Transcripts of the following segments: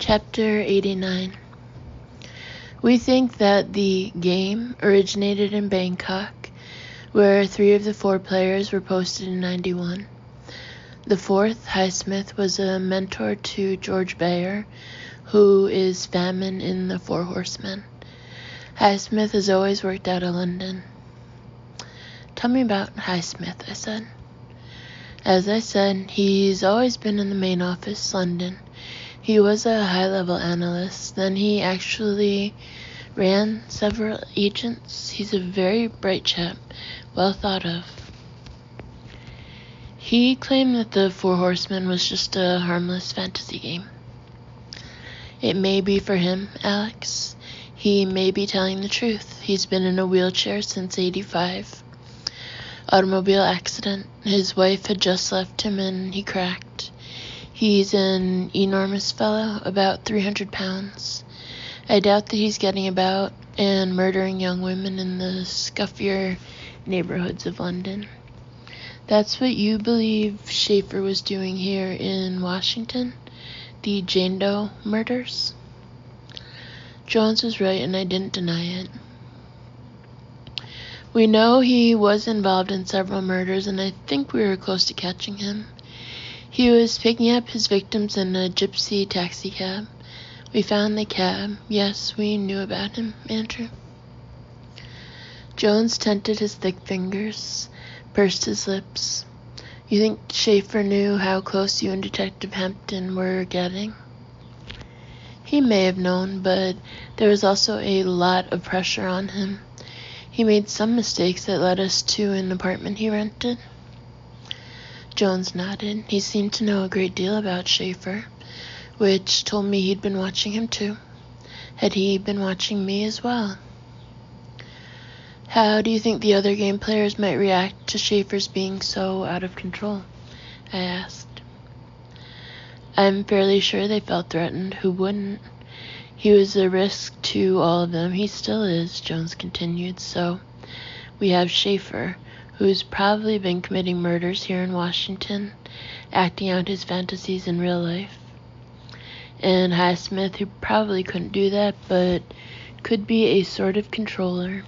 Chapter 89. We think that the game originated in Bangkok, where 3 of the 4 players were posted in 91. The 4th, Highsmith, was a mentor to George Bayer, who is Famine in The Four Horsemen. Highsmith has always worked out of London. Tell me about Highsmith, I said. As I said, he's always been in the main office, London. He was a high-level analyst, then he actually ran several agents. He's a very bright chap, well thought of. He claimed that The Four Horsemen was just a harmless fantasy game. It may be for him, Alex. He may be telling the truth. He's been in a wheelchair since '85. Automobile accident. His wife had just left him and he cracked. He's an enormous fellow, about 300 pounds. I doubt that he's getting about and murdering young women in the scuffier neighborhoods of London. That's what you believe Schaefer was doing here in Washington? The Jane Doe murders? Jones was right, and I didn't deny it. We know he was involved in several murders, and I think we were close to catching him. He was picking up his victims in a gypsy taxicab. We found the cab. Yes, we knew about him, Andrew. Jones tented his thick fingers, pursed his lips. You think Schaefer knew how close you and Detective Hampton were getting? He may have known, but there was also a lot of pressure on him. He made some mistakes that led us to an apartment he rented. Jones nodded. He seemed to know a great deal about Schaefer, which told me he'd been watching him too. Had he been watching me as well? How do you think the other game players might react to Schaefer's being so out of control? I asked. I'm fairly sure they felt threatened. Who wouldn't? He was a risk to all of them. He still is, Jones continued. So we have Schaefer, who's probably been committing murders here in Washington, acting out his fantasies in real life. And Highsmith, who probably couldn't do that, but could be a sort of controller.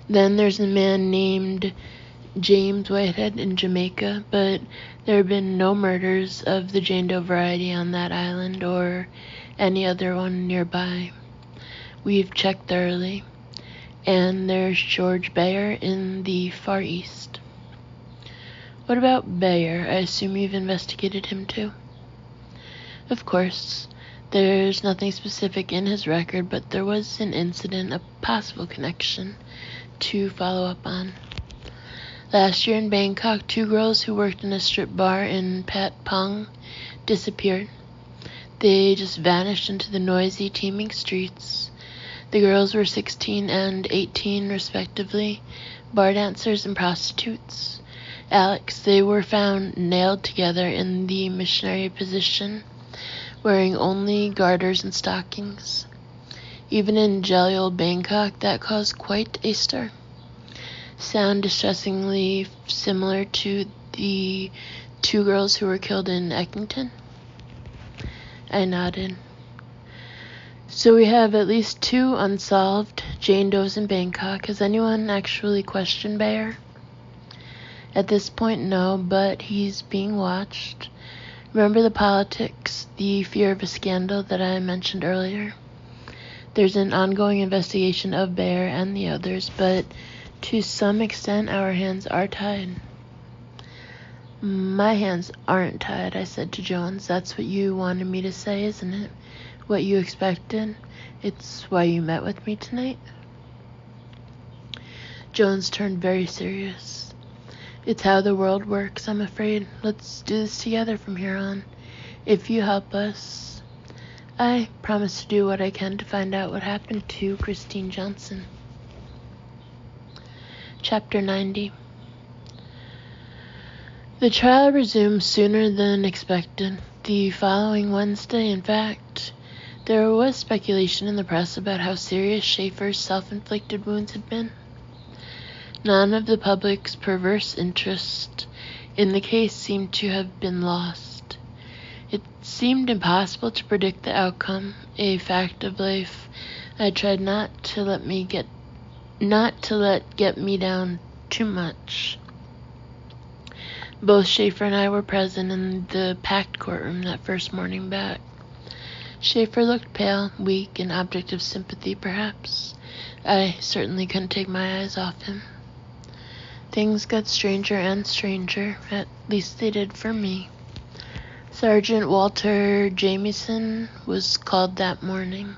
Then there's a man named James Whitehead in Jamaica, but there have been no murders of the Jane Doe variety on that island or any other one nearby. We've checked thoroughly. And there's George Bayer in the Far East. What about Bayer? I assume you've investigated him too? Of course. There's nothing specific in his record, but there was an incident, a possible connection, to follow up on. Last year in Bangkok, 2 girls who worked in a strip bar in Patpong disappeared. They just vanished into the noisy, teeming streets. The girls were 16 and 18, respectively, bar dancers and prostitutes. Alex, they were found nailed together in the missionary position, wearing only garters and stockings. Even in jolly old Bangkok, that caused quite a stir. Sound distressingly similar to the 2 girls who were killed in Eckington? I nodded. So we have at least 2 unsolved Jane Does in Bangkok. Has anyone actually questioned Bayer? At this point, no, but he's being watched. Remember the politics, the fear of a scandal that I mentioned earlier? There's an ongoing investigation of Bayer and the others, but to some extent our hands are tied. My hands aren't tied, I said to Jones. That's what you wanted me to say, isn't it? What you expected? It's why you met with me tonight? Jones turned very serious. It's how the world works, I'm afraid. Let's do this together from here on. If you help us, I promise to do what I can to find out what happened to Christine Johnson. Chapter 90. The trial resumed sooner than expected. The following Wednesday, in fact. There was speculation in the press about how serious Schaefer's self-inflicted wounds had been. None of the public's perverse interest in the case seemed to have been lost. It seemed impossible to predict the outcome, a fact of life I tried not to let get me down too much. Both Schaefer and I were present in the packed courtroom that first morning back. Schaefer looked pale, weak, an object of sympathy, perhaps. I certainly couldn't take my eyes off him. Things got stranger and stranger, at least they did for me. Sergeant Walter Jamieson was called that morning.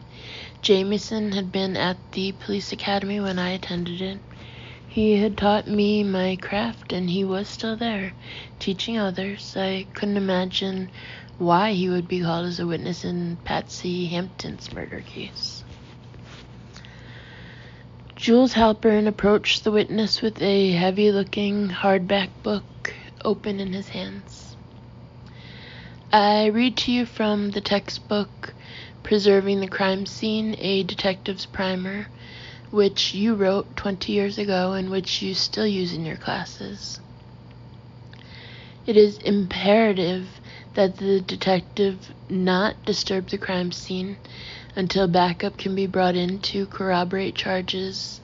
Jamieson had been at the police academy when I attended it. He had taught me my craft, and he was still there, teaching others. I couldn't imagine why he would be called as a witness in Patsy Hampton's murder case. Jules Halpern approached the witness with a heavy-looking hardback book open in his hands. I read to you from the textbook Preserving the Crime Scene, a Detective's Primer, which you wrote 20 years ago and which you still use in your classes. It is imperative that the detective not disturb the crime scene until backup can be brought in to corroborate charges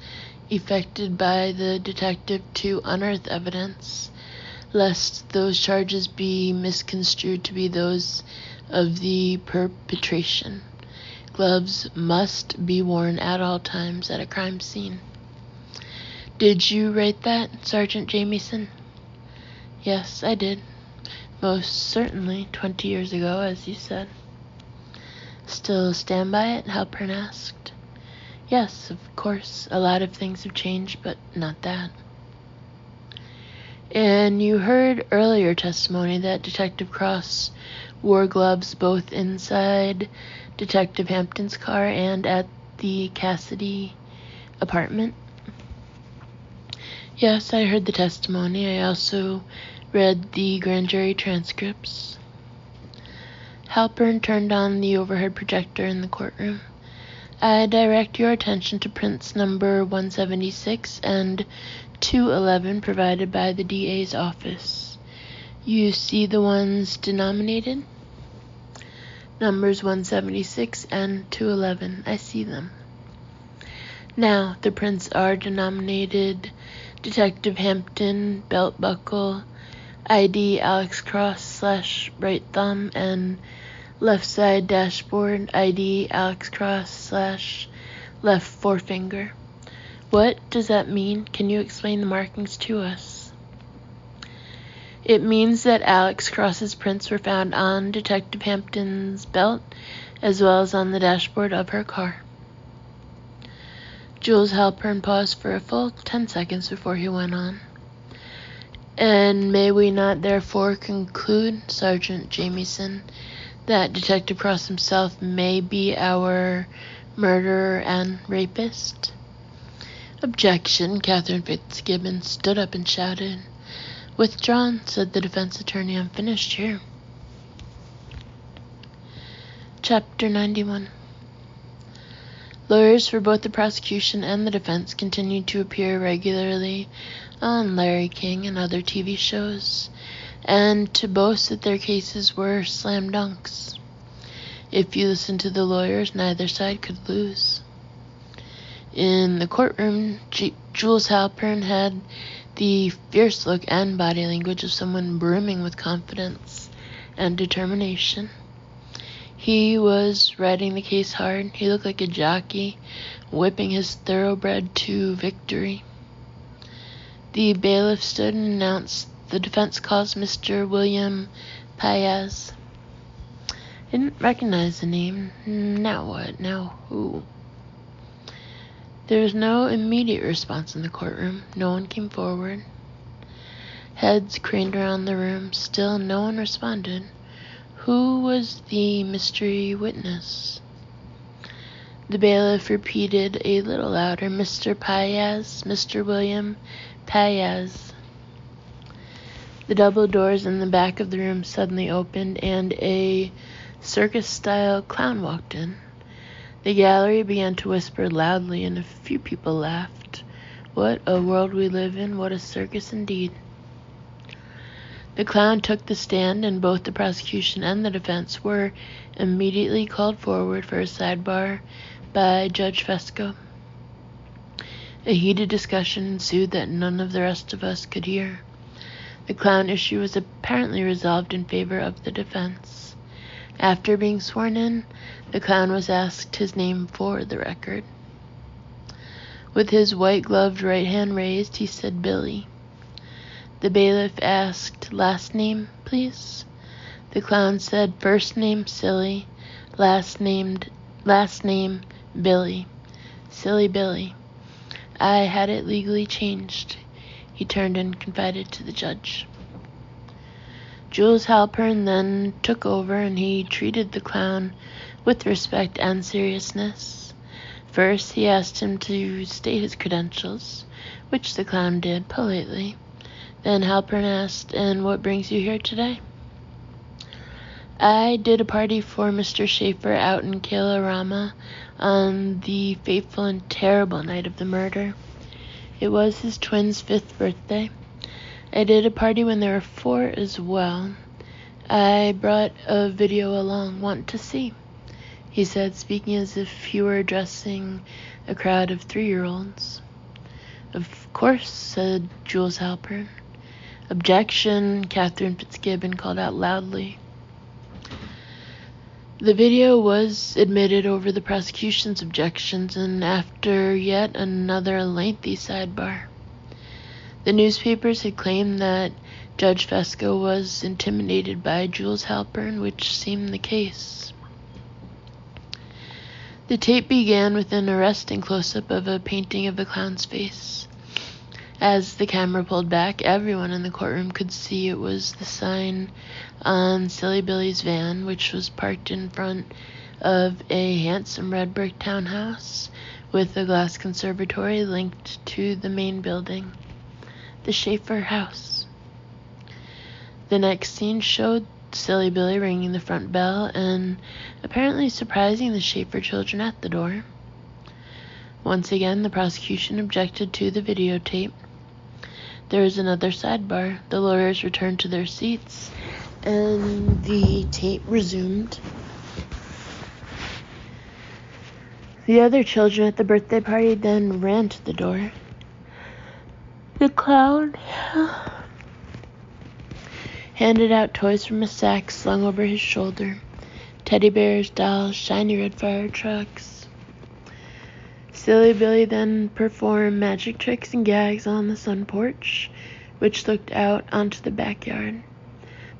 effected by the detective to unearth evidence, lest those charges be misconstrued to be those of the perpetration. Gloves must be worn at all times at a crime scene. Did you write that, Sergeant Jamieson? Yes, I did. Most certainly, 20 years ago, as you said. Still stand by it? Halpern asked. Yes, of course. A lot of things have changed, but not that. And you heard earlier testimony that Detective Cross wore gloves both inside Detective Hampton's car and at the Cassidy apartment? Yes, I heard the testimony. I also read the grand jury transcripts. Halpern turned on the overhead projector in the courtroom. I direct your attention to prints number 176 and 211 provided by the DA's office. You see the ones denominated? Numbers 176 and 211. I see them. Now, the prints are denominated Detective Hampton, belt buckle, ID Alex Cross / right thumb, and left side dashboard, ID Alex Cross / left forefinger. What does that mean? Can you explain the markings to us? It means that Alex Cross's prints were found on Detective Hampton's belt as well as on the dashboard of her car. Jules Halpern paused for a full 10 seconds before he went on. And may we not therefore conclude, Sergeant Jamieson, that Detective Cross himself may be our murderer and rapist? Objection, Catherine Fitzgibbon stood up and shouted. Withdrawn, said the defense attorney. I'm finished here. Chapter 91. Lawyers for both the prosecution and the defense continued to appear regularly on Larry King and other TV shows, and to boast that their cases were slam dunks. If you listened to the lawyers, neither side could lose. In the courtroom, Jules Halpern had the fierce look and body language of someone brimming with confidence and determination. He was riding the case hard. He looked like a jockey, whipping his thoroughbred to victory. The bailiff stood and announced, the defense calls Mr. William Paez. I didn't recognize the name. Now what? Now who? There was no immediate response in the courtroom. No one came forward. Heads craned around the room. Still no one responded. Who was the mystery witness? The bailiff repeated a little louder, Mr. Paez, Mr. William Paez. The double doors in the back of the room suddenly opened, and a circus-style clown walked in. The gallery began to whisper loudly, and a few people laughed. What a world we live in, what a circus indeed. The clown took the stand, and both the prosecution and the defense were immediately called forward for a sidebar by Judge Fesco. A heated discussion ensued that none of the rest of us could hear. The clown issue was apparently resolved in favor of the defense. After being sworn in, the clown was asked his name for the record. With his white-gloved right hand raised, he said Billy. The bailiff asked, "Last name, please?" The clown said, "First name, Silly. Last name, Billy. Silly Billy. I had it legally changed," he turned and confided to the judge. Jules Halpern then took over, and he treated the clown with respect and seriousness. First, he asked him to state his credentials, which the clown did politely. Then Halpern asked, "And what brings you here today?" "I did a party for Mr. Schaefer out in Kailorama on the fateful and terrible night of the murder. It was his twins' 5th birthday. I did a party when there were 4 as well. I brought a video along. Want to see?" he said, speaking as if he were addressing a crowd of 3-year-olds. "Of course," said Jules Halpern. "Objection," Catherine Fitzgibbon called out loudly. The video was admitted over the prosecution's objections, and after yet another lengthy sidebar. The newspapers had claimed that Judge Fesco was intimidated by Jules Halpern, which seemed the case. The tape began with an arresting close-up of a painting of the clown's face. As the camera pulled back, everyone in the courtroom could see it was the sign on Silly Billy's van, which was parked in front of a handsome red brick townhouse with a glass conservatory linked to the main building, the Schaefer house. The next scene showed Silly Billy ringing the front bell and apparently surprising the Schaefer children at the door. Once again, the prosecution objected to the videotape. There was another sidebar. The lawyers returned to their seats, and the tape resumed. The other children at the birthday party then ran to the door. The clown handed out toys from a sack slung over his shoulder. Teddy bears, dolls, shiny red fire trucks. Silly Billy then performed magic tricks and gags on the sun porch, which looked out onto the backyard.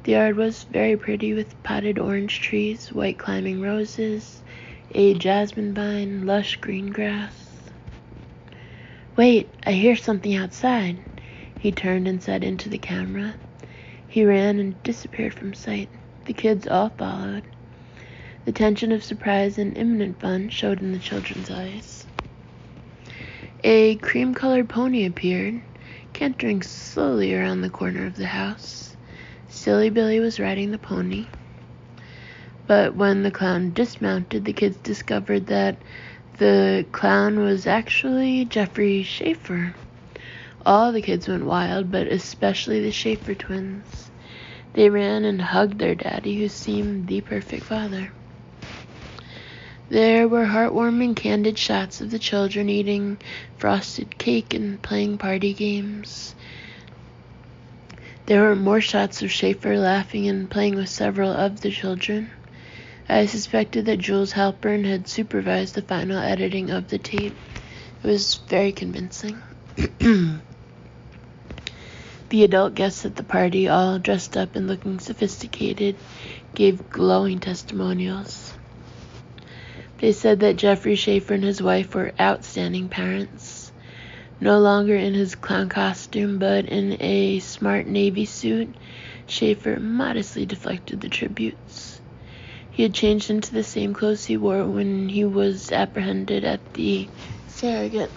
The yard was very pretty, with potted orange trees, white climbing roses, a jasmine vine, lush green grass. "Wait, I hear something outside," he turned and said into the camera. He ran and disappeared from sight. The kids all followed. The tension of surprise and imminent fun showed in the children's eyes. A cream-colored pony appeared, cantering slowly around the corner of the house. Silly Billy was riding the pony. But when the clown dismounted, the kids discovered that the clown was actually Jeffrey Schaefer. All the kids went wild, but especially the Schaefer twins. They ran and hugged their daddy, who seemed the perfect father. There were heartwarming, candid shots of the children eating frosted cake and playing party games. There were more shots of Schaefer laughing and playing with several of the children. I suspected that Jules Halpern had supervised the final editing of the tape. It was very convincing. The adult guests at the party, all dressed up and looking sophisticated, gave glowing testimonials. They said that Jeffrey Schaefer and his wife were outstanding parents. No longer in his clown costume, but in a smart navy suit, Schaefer modestly deflected the tributes. He had changed into the same clothes he wore when he was apprehended at the Surrogate.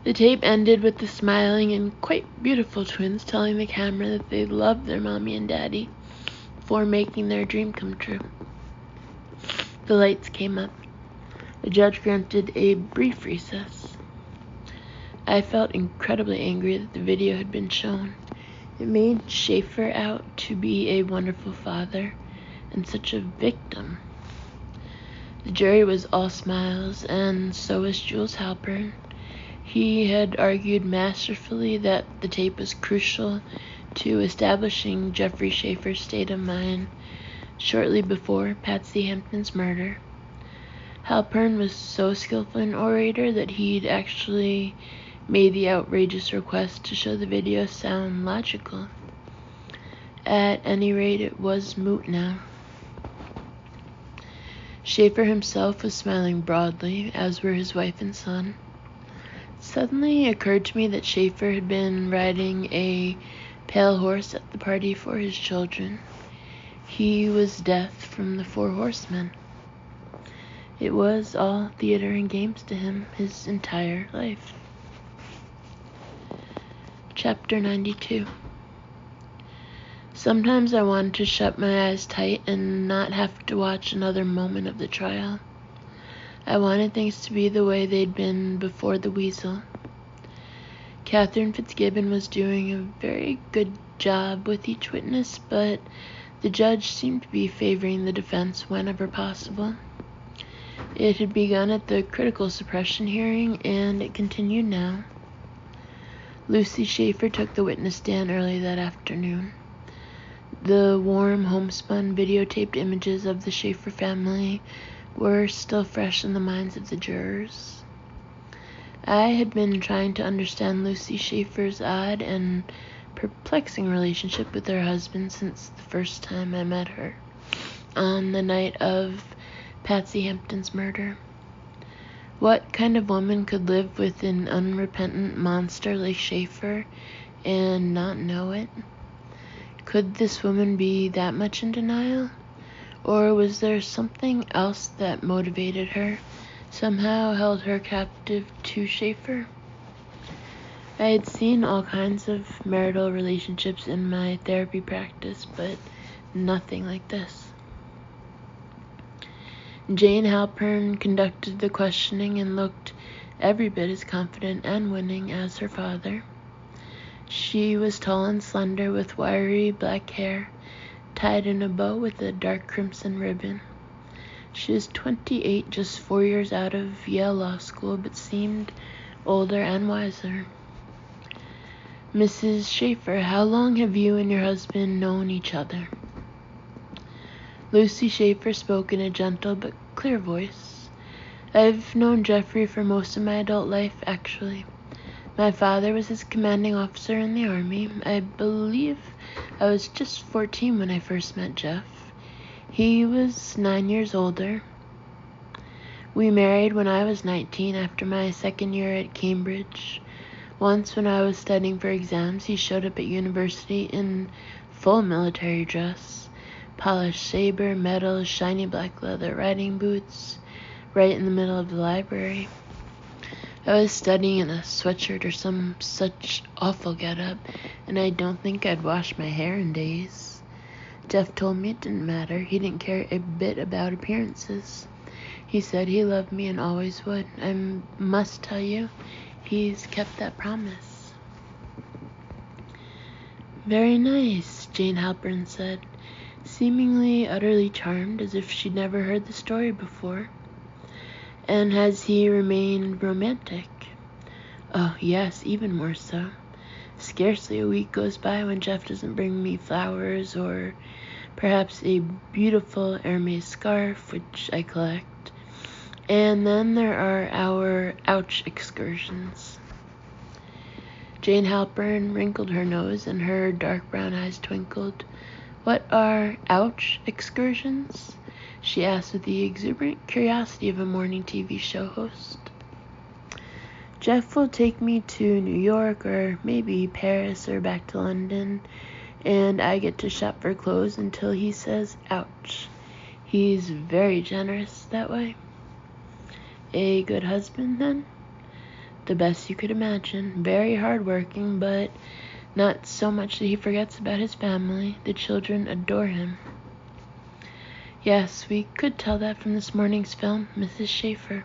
The tape ended with the smiling and quite beautiful twins telling the camera that they loved their mommy and daddy for making their dream come true. The lights came up. The judge granted a brief recess. I felt incredibly angry that the video had been shown. It made Schaefer out to be a wonderful father and such a victim. The jury was all smiles, and so was Jules Halpern. He had argued masterfully that the tape was crucial to establishing Jeffrey Schaefer's state of mind shortly before Patsy Hampton's murder. Halpern was so skillful an orator that he'd actually made the outrageous request to show the video sound logical. At any rate, it was moot now. Schaefer himself was smiling broadly, as were his wife and son. It suddenly occurred to me that Schaefer had been riding a pale horse at the party for his children. He was Death from the Four Horsemen. It was all theater and games to him his entire life. Chapter 92. Sometimes I wanted to shut my eyes tight and not have to watch another moment of the trial. I wanted things to be the way they'd been before the weasel. Catherine Fitzgibbon was doing a very good job with each witness, but the judge seemed to be favoring the defense whenever possible. It had begun at the critical suppression hearing, and it continued now. Lucy Schaefer took the witness stand early that afternoon. The warm, homespun videotaped images of the Schaefer family were still fresh in the minds of the jurors. I had been trying to understand Lucy Schaefer's odd and perplexing relationship with her husband since the first time I met her, on the night of Patsy Hampton's murder. What kind of woman could live with an unrepentant monster like Schaefer and not know it? Could this woman be that much in denial? Or was there something else that motivated her, somehow held her captive to Schaefer? I had seen all kinds of marital relationships in my therapy practice, but nothing like this. Jane Halpern conducted the questioning and looked every bit as confident and winning as her father. She was tall and slender, with wiry black hair tied in a bow with a dark crimson ribbon. She was 28, just 4 years out of Yale Law School, but seemed older and wiser. Mrs. Schaefer, how long have you and your husband known each other? Lucy Schaefer spoke in a gentle but clear voice. I've known Jeffrey for most of my adult life, actually. My father was his commanding officer in the Army. I believe I was just 14 when I first met Jeff. He was 9 years older. We married when I was 19 after my second year at Cambridge. Once when I was studying for exams, he showed up at university in full military dress. Polished saber, medals, shiny black leather riding boots, right in the middle of the library. I was studying in a sweatshirt or some such awful getup, and I don't think I'd washed my hair in days. Jeff told me it didn't matter. He didn't care a bit about appearances. He said he loved me and always would. I must tell you, he's kept that promise. Very nice, Jane Halpern said, seemingly utterly charmed, as if she'd never heard the story before. And has he remained romantic? Oh, yes, even more so. Scarcely a week goes by when Jeff doesn't bring me flowers or perhaps a beautiful Hermes scarf, which I collect. And then there are our ouch excursions. Jane Halpern wrinkled her nose and her dark brown eyes twinkled. What are ouch excursions? She asked with the exuberant curiosity of a morning TV show host. Jeff will take me to New York or maybe Paris or back to London, and I get to shop for clothes until he says ouch. He's very generous that way. A good husband, then? The best you could imagine. Very hardworking, but not so much that he forgets about his family. The children adore him. Yes, we could tell that from this morning's film, Mrs. Schaefer.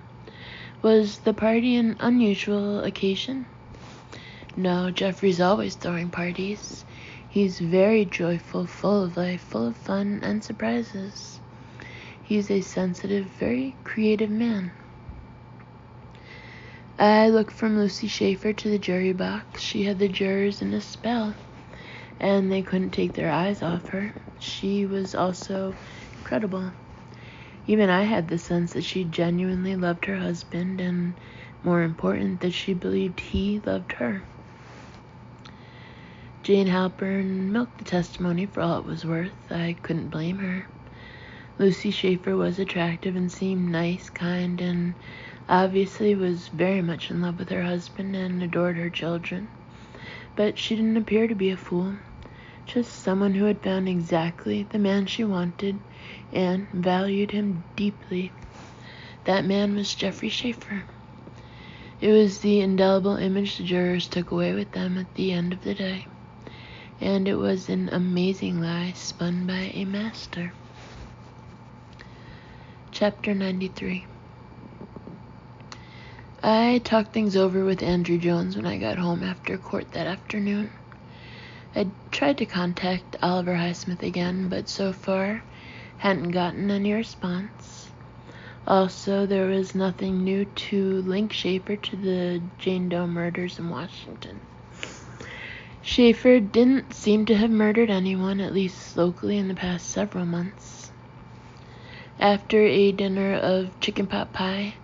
Was the party an unusual occasion? No, Jeffrey's always throwing parties. He's very joyful, full of life, full of fun and surprises. He's a sensitive, very creative man. I looked from Lucy Schaefer to the jury box. She had the jurors in a spell, and they couldn't take their eyes off her. She was also incredible. Even I had the sense that she genuinely loved her husband, and more important, that she believed he loved her. Jane Halpern milked the testimony for all it was worth. I couldn't blame her. Lucy Schaefer was attractive and seemed nice, kind, and obviously was very much in love with her husband and adored her children. But she didn't appear to be a fool, just someone who had found exactly the man she wanted and valued him deeply. That man was Jeffrey Schaefer. It was the indelible image the jurors took away with them at the end of the day, and it was an amazing lie spun by a master. Chapter 93. I talked things over with Andrew Jones when I got home after court that afternoon. I tried to contact Oliver Highsmith again, but so far hadn't gotten any response. Also, there was nothing new to link Schaefer to the Jane Doe murders in Washington. Schaefer didn't seem to have murdered anyone, at least locally, in the past several months. After a dinner of chicken pot pie,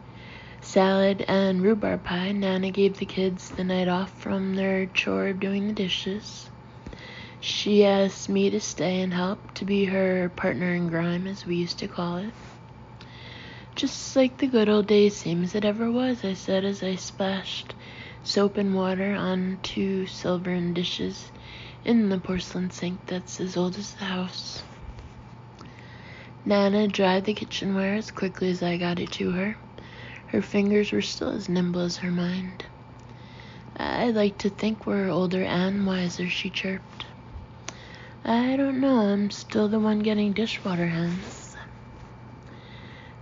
salad, and rhubarb pie, Nana gave the kids the night off from their chore of doing the dishes. She asked me to stay and help, to be her partner in crime, as we used to call it. Just like the good old days, same as it ever was, I said as I splashed soap and water onto silver dishes in the porcelain sink that's as old as the house. Nana dried the kitchenware as quickly as I got it to her. Her fingers were still as nimble as her mind. "I'd like to think we're older and wiser," she chirped. "I don't know, I'm still the one getting dishwater hands."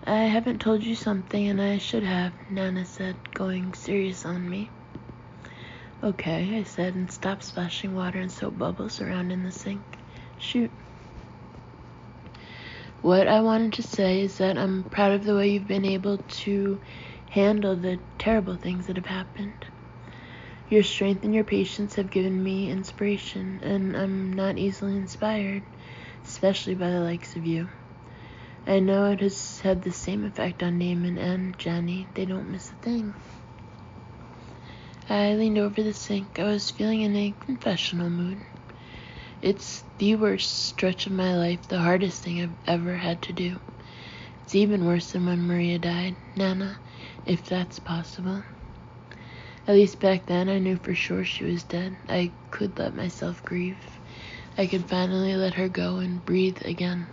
"I haven't told you something, and I should have," Nana said, going serious on me. "Okay," I said, and stopped splashing water and soap bubbles around in the sink. "Shoot." "What I wanted to say is that I'm proud of the way you've been able to handle the terrible things that have happened. Your strength and your patience have given me inspiration, and I'm not easily inspired, especially by the likes of you. I know it has had the same effect on Damon and Jenny. They don't miss a thing." I leaned over the sink. I was feeling in a confessional mood. It's the worst stretch of my life, the hardest thing I've ever had to do. It's even worse than when Maria died, Nana, if that's possible. At least back then I knew for sure she was dead. I could let myself grieve. I could finally let her go and breathe again.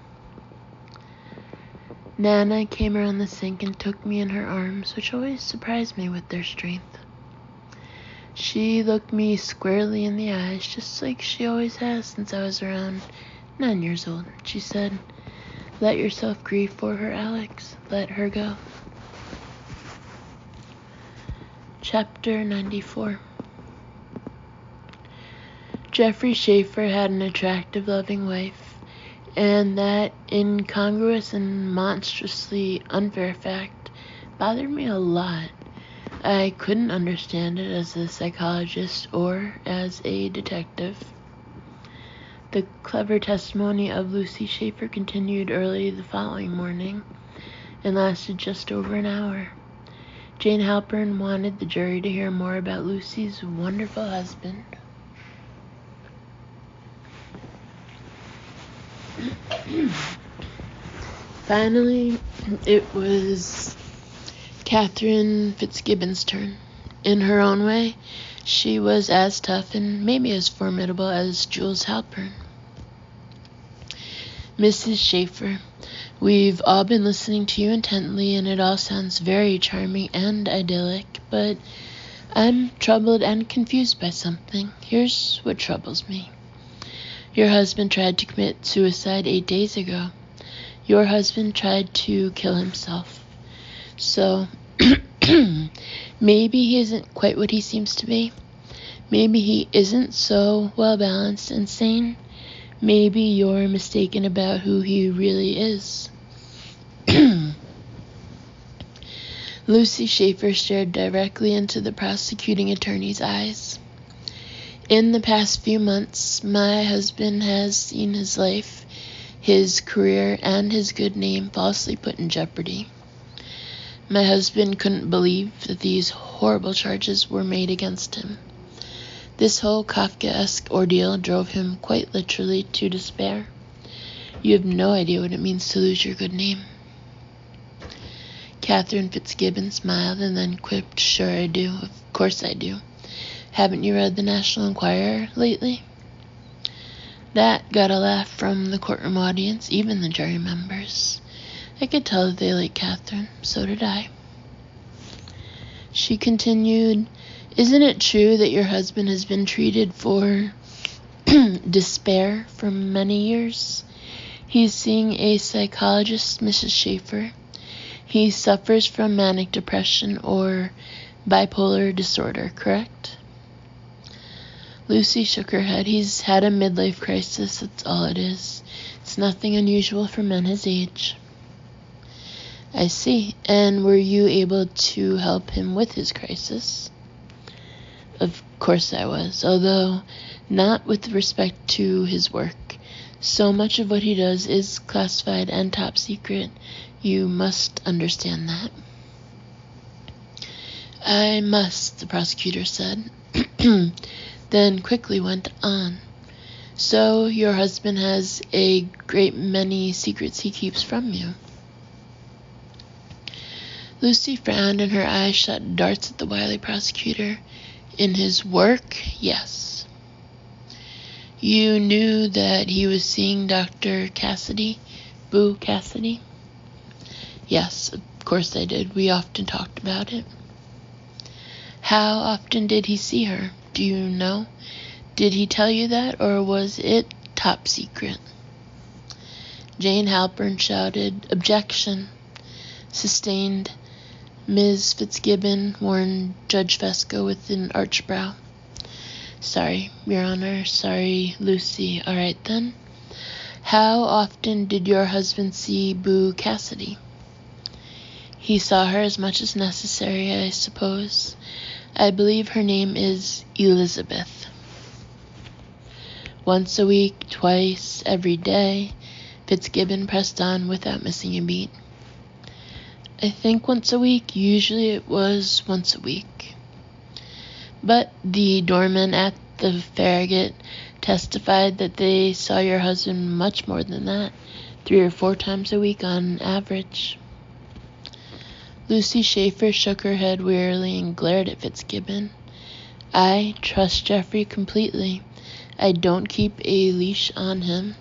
Nana came around the sink and took me in her arms, which always surprised me with their strength. She looked me squarely in the eyes, just like she always has since I was around 9 years old. She said, "Let yourself grieve for her, Alex. Let her go." Chapter 94. Jeffrey Schaefer had an attractive, loving wife, and that incongruous and monstrously unfair fact bothered me a lot. I couldn't understand it as a psychologist or as a detective. The clever testimony of Lucy Schaefer continued early the following morning and lasted just over an hour. Jane Halpern wanted the jury to hear more about Lucy's wonderful husband. Finally, it was Catherine Fitzgibbon's turn. In her own way, she was as tough and maybe as formidable as Jules Halpern. "Mrs. Schaefer, we've all been listening to you intently, and it all sounds very charming and idyllic, but I'm troubled and confused by something. Here's what troubles me. Your husband tried to commit suicide 8 days ago. Your husband tried to kill himself. So, maybe he isn't quite what he seems to be. Maybe he isn't so well-balanced and sane. Maybe you're mistaken about who he really is. Lucy Schaefer stared directly into the prosecuting attorney's eyes. In the past few months, my husband has seen his life, his career, and his good name falsely put in jeopardy. My husband couldn't believe that these horrible charges were made against him. This whole Kafkaesque ordeal drove him quite literally to despair. You have no idea what it means to lose your good name. Catherine Fitzgibbon smiled and then quipped, "Sure I do. Of course I do. Haven't you read the National Enquirer lately?" That got a laugh from the courtroom audience, even the jury members. I could tell that they liked Catherine. So did I. She continued, "Isn't it true that your husband has been treated for despair for many years? He's seeing a psychologist, Mrs. Schaefer. He suffers from manic depression or bipolar disorder, correct?" Lucy shook her head. "He's had a midlife crisis, that's all it is. It's nothing unusual for men his age." "I see. And were you able to help him with his crisis?" "Of course I was, although not with respect to his work. So much of what he does is classified and top secret. You must understand that." "I must," the prosecutor said, then quickly went on. "So your husband has a great many secrets he keeps from you?" Lucy frowned and her eyes shot darts at the wily prosecutor. "In his work, yes." "You knew that he was seeing Dr. Cassidy, Boo Cassidy?" "Yes, of course I did. We often talked about it." "How often did he see her? Do you know? Did he tell you that, or was it top secret?" Jane Halpern shouted, "Objection!" Sustained. Ms. Fitzgibbon warned Judge Fesco with an arched brow. "Sorry, Your Honor. Sorry, Lucy. All right, then. How often did your husband see Boo Cassidy?" "He saw her as much as necessary, I suppose. I believe her name is Elizabeth." "Once a week, twice, every day?" Fitzgibbon pressed on without missing a beat. "I think once a week. Usually it was once a week." "But the doorman at the Farragut testified that they saw your husband much more than that, 3 or 4 times a week on average." Lucy Schaefer shook her head wearily and glared at Fitzgibbon. "I trust Jeffrey completely. I don't keep a leash on him.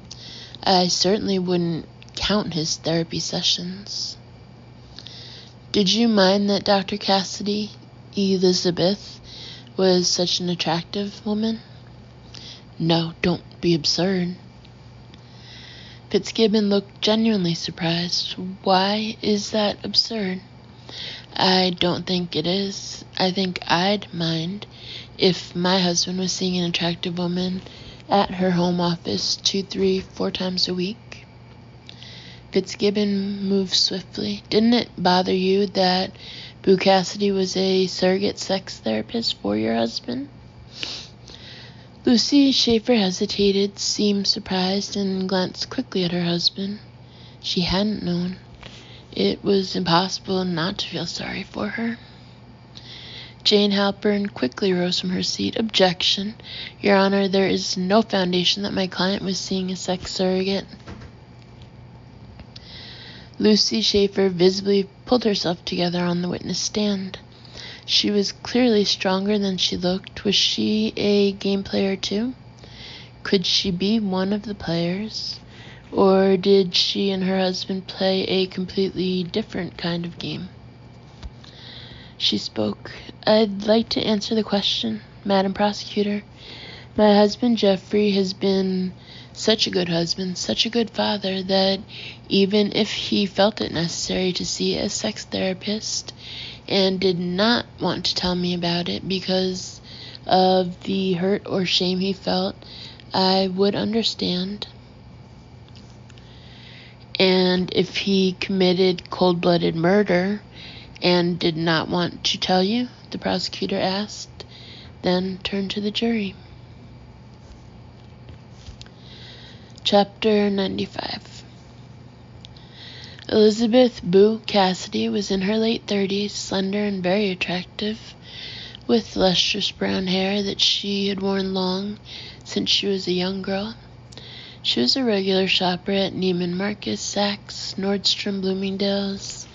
I certainly wouldn't count his therapy sessions." "Did you mind that Dr. Cassidy, Elizabeth, was such an attractive woman?" "No, don't be absurd." Fitzgibbon looked genuinely surprised. "Why is that absurd?" "I don't think it is. I think I'd mind if my husband was seeing an attractive woman at her home office 2, 3, 4 times a week." Fitzgibbon moved swiftly. "Didn't it bother you that Boo Cassidy was a surrogate sex therapist for your husband?" Lucy Schaefer hesitated, seemed surprised, and glanced quickly at her husband. She hadn't known. It was impossible not to feel sorry for her. Jane Halpern quickly rose from her seat. "Objection. Your Honor, there is no foundation that my client was seeing a sex surrogate." Lucy Schaefer visibly pulled herself together on the witness stand. She was clearly stronger than she looked. Was she a game player too? Could she be one of the players? Or did she and her husband play a completely different kind of game? She spoke. "I'd like to answer the question, Madam Prosecutor. My husband Jeffrey has been Such a good husband, such a good father, that even if he felt it necessary to see a sex therapist and did not want to tell me about it because of the hurt or shame he felt, I would understand. And if he committed cold-blooded murder and did not want to tell you, the prosecutor asked, then turn to the jury. Chapter 95. Elizabeth Boo Cassidy was in her late 30s, slender and very attractive, with lustrous brown hair that she had worn long since she was a young girl. She was a regular shopper at Neiman Marcus, Saks, Nordstrom, Bloomingdale's,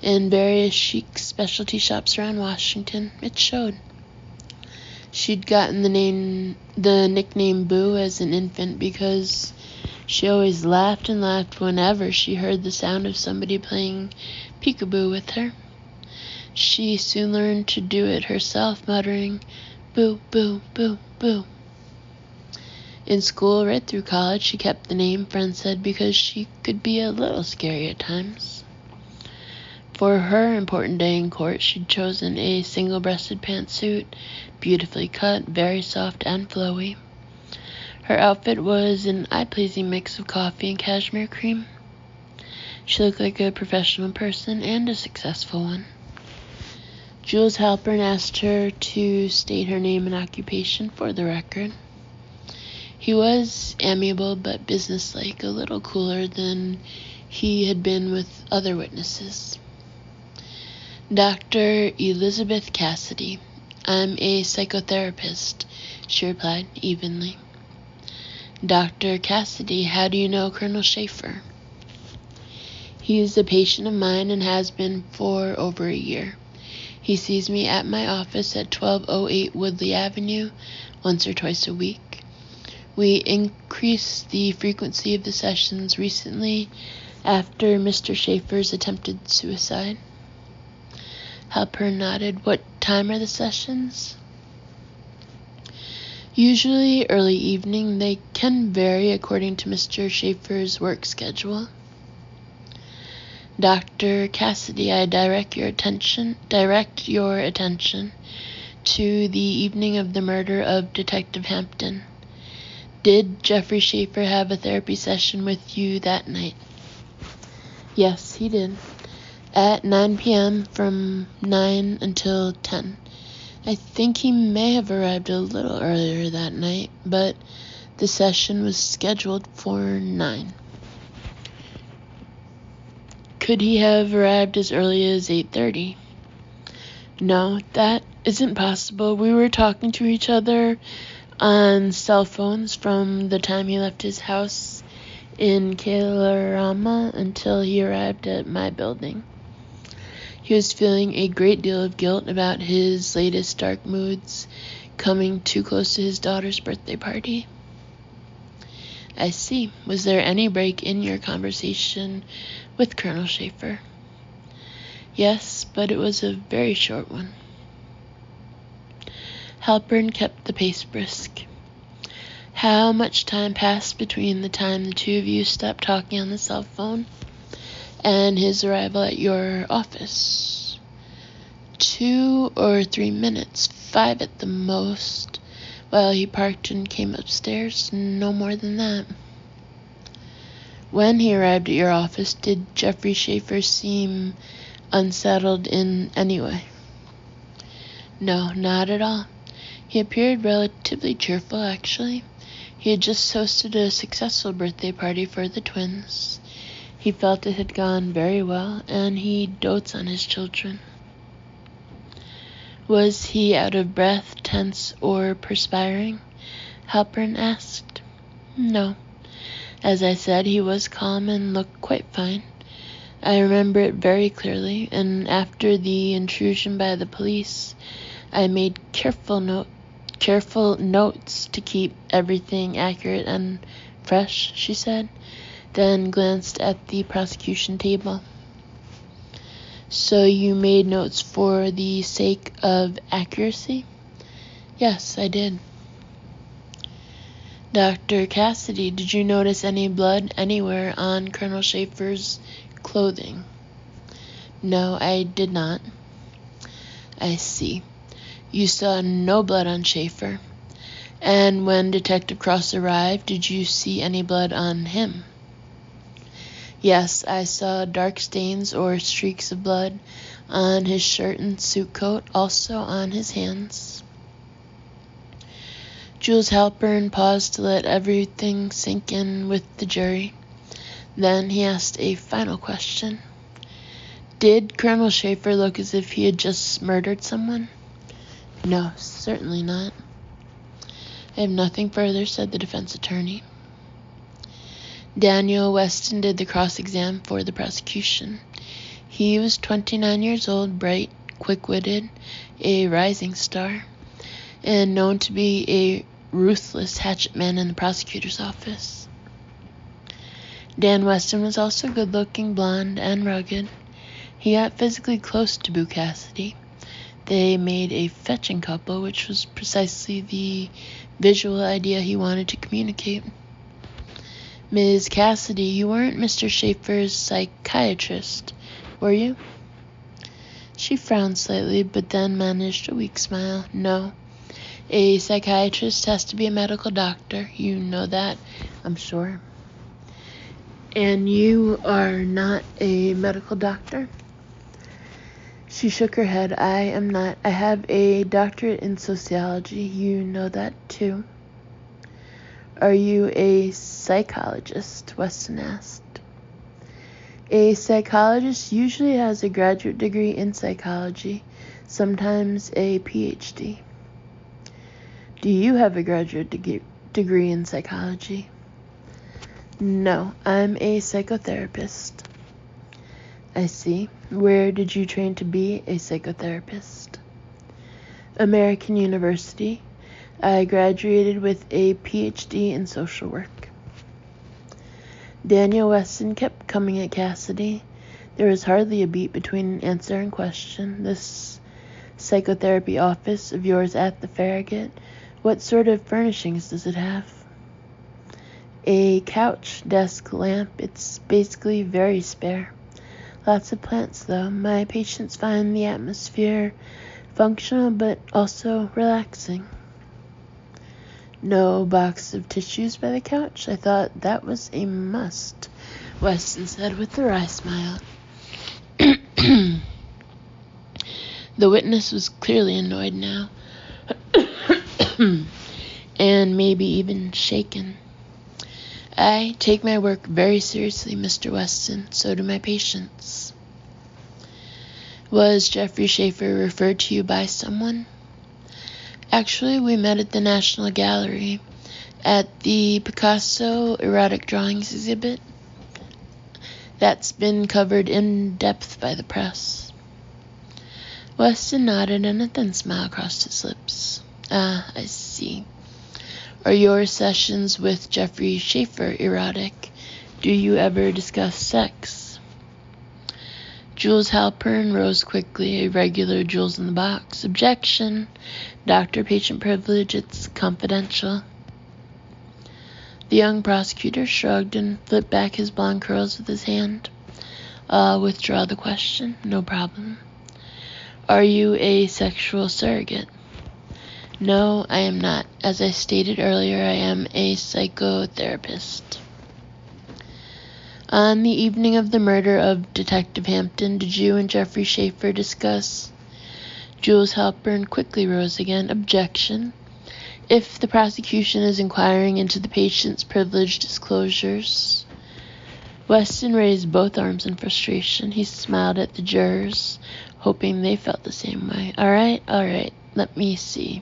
and various chic specialty shops around Washington. It showed. She'd gotten the nickname Boo as an infant because she always laughed and laughed whenever she heard the sound of somebody playing peekaboo with her. She soon learned to do it herself, muttering, "Boo, boo, boo, boo." In school, right through college, she kept the name, friends said, because she could be a little scary at times. For her important day in court, she'd chosen a single-breasted pantsuit, beautifully cut, very soft and flowy. Her outfit was an eye-pleasing mix of coffee and cashmere cream. She looked like a professional person and a successful one. Jules Halpern asked her to state her name and occupation for the record. He was amiable but businesslike, a little cooler than he had been with other witnesses. "Dr. Elizabeth Cassidy. I'm a psychotherapist," she replied evenly. "Dr. Cassidy, how do you know Colonel Schaefer?" "He's a patient of mine and has been for over a year. He sees me at my office at 1208 Woodley Avenue once or twice a week. We increased the frequency of the sessions recently after Mr. Schaefer's attempted suicide." Halpern nodded. "What time are the sessions?" "Usually early evening. They can vary according to Mr. Schaefer's work schedule." "Dr. Cassidy, I direct your attention to the evening of the murder of Detective Hampton. Did Jeffrey Schaefer have a therapy session with you that night?" "Yes, he did. At 9 p.m. from 9 until 10. I think he may have arrived a little earlier that night, but the session was scheduled for 9. "Could he have arrived as early as 8:30? "No, that isn't possible. We were talking to each other on cell phones from the time he left his house in Kalorama until he arrived at my building. He was feeling a great deal of guilt about his latest dark moods coming too close to his daughter's birthday party." "I see. Was there any break in your conversation with Colonel Schaefer?" "Yes, but it was a very short one." Halpern kept the pace brisk. "How much time passed between the time the two of you stopped talking on the cell phone and his arrival at your office?" 2 or 3 minutes, 5 at the most, while he parked and came upstairs. No more than that." "When he arrived at your office, did Jeffrey Schaefer seem unsettled in any way?" "No, not at all. He appeared relatively cheerful, actually. He had just hosted a successful birthday party for the twins. He felt it had gone very well, and he dotes on his children." "Was he out of breath, tense, or perspiring?" Halpern asked. "No. As I said, he was calm and looked quite fine. I remember it very clearly, and after the intrusion by the police, I made careful notes to keep everything accurate and fresh," she said, then glanced at the prosecution table. "So you made notes for the sake of accuracy?" "Yes, I did." Dr. Cassidy, did you notice any blood anywhere on Colonel Schaefer's clothing? No, I did not. I see. You saw no blood on Schaefer. And when Detective Cross arrived, did you see any blood on him? Yes, I saw dark stains or streaks of blood on his shirt and suit coat, also on his hands. Jules Halpern paused to let everything sink in with the jury. Then he asked a final question. Did Colonel Schaefer look as if he had just murdered someone? No, certainly not. I have nothing further, said the defense attorney. Daniel Weston did the cross-exam for the prosecution. He was 29 years old, bright, quick-witted, a rising star, and known to be a ruthless hatchet man in the prosecutor's office. Dan Weston was also good-looking, blonde, and rugged. He got physically close to Boo Cassidy. They made a fetching couple, which was precisely the visual idea he wanted to communicate. Ms. Cassidy, you weren't Mr. Schaefer's psychiatrist, were you? She frowned slightly, but then managed a weak smile. No. A psychiatrist has to be a medical doctor. You know that, I'm sure. And you are not a medical doctor? She shook her head. I am not. I have a doctorate in sociology. You know that, too. Are you a psychologist? Weston asked. A psychologist usually has a graduate degree in psychology, sometimes a PhD. Do you have a graduate degree in psychology? No, I'm a psychotherapist. I see. Where did you train to be a psychotherapist? American University. I graduated with a PhD in social work. Daniel Weston kept coming at Cassidy. There was hardly a beat between answer and question. This psychotherapy office of yours at the Farragut, what sort of furnishings does it have? A couch, desk, lamp. It's basically very spare. Lots of plants, though. My patients find the atmosphere functional but also relaxing. No box of tissues by the couch? I thought that was a must, Weston said with a wry smile. The witness was clearly annoyed now, and maybe even shaken. I take my work very seriously, Mr. Weston. So do my patients. Was Jeffrey Schaefer referred to you by someone? Actually, we met at the National Gallery at the Picasso erotic drawings exhibit. That's been covered in depth by the press. Weston nodded and a thin smile crossed his lips. Ah, I see. Are your sessions with Jeffrey Schaefer erotic? Do you ever discuss sex? Jules Halpern rose quickly, a regular Jules in the box. Objection. Doctor-patient privilege, it's confidential. The young prosecutor shrugged and flipped back his blonde curls with his hand. I'll withdraw the question. No problem. Are you a sexual surrogate? No, I am not. As I stated earlier, I am a psychotherapist. On the evening of the murder of Detective Hampton, did you and Jeffrey Schaefer discuss? Jules Halpern quickly rose again. Objection. If the prosecution is inquiring into the patient's privileged disclosures. Weston raised both arms in frustration. He smiled at the jurors, hoping they felt the same way. All right. Let me see.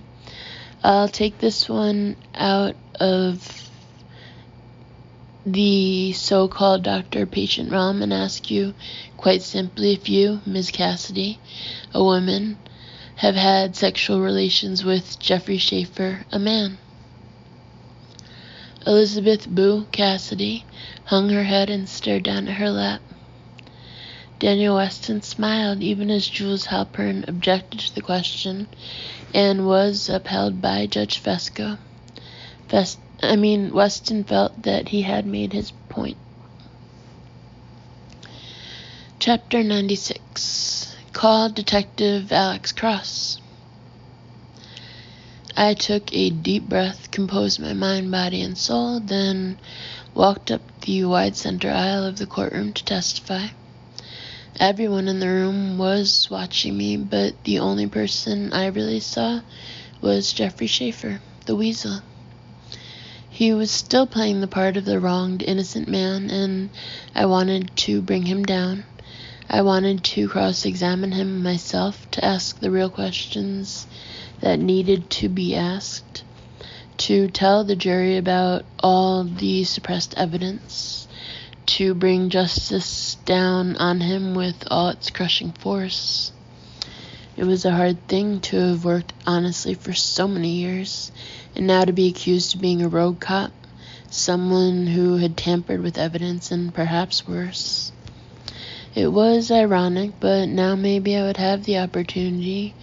I'll take this one out of the so-called doctor-patient realm and ask you quite simply if you, Ms. Cassidy, a woman, have had sexual relations with Jeffrey Schaefer, a man. Elizabeth Boo Cassidy hung her head and stared down at her lap. Daniel Weston smiled even as Jules Halpern objected to the question and was upheld by Judge Fesco. Weston felt that he had made his point. Chapter 96. Call Detective Alex Cross. I took a deep breath, composed my mind, body, and soul, then walked up the wide center aisle of the courtroom to testify. Everyone in the room was watching me, but the only person I really saw was Jeffrey Schaefer, the Weasel. He was still playing the part of the wronged, innocent man, and I wanted to bring him down. I wanted to cross-examine him myself, to ask the real questions that needed to be asked, to tell the jury about all the suppressed evidence, to bring justice down on him with all its crushing force. It was a hard thing to have worked honestly for so many years, and now to be accused of being a rogue cop, someone who had tampered with evidence and perhaps worse. It was ironic, but now maybe I would have the opportunity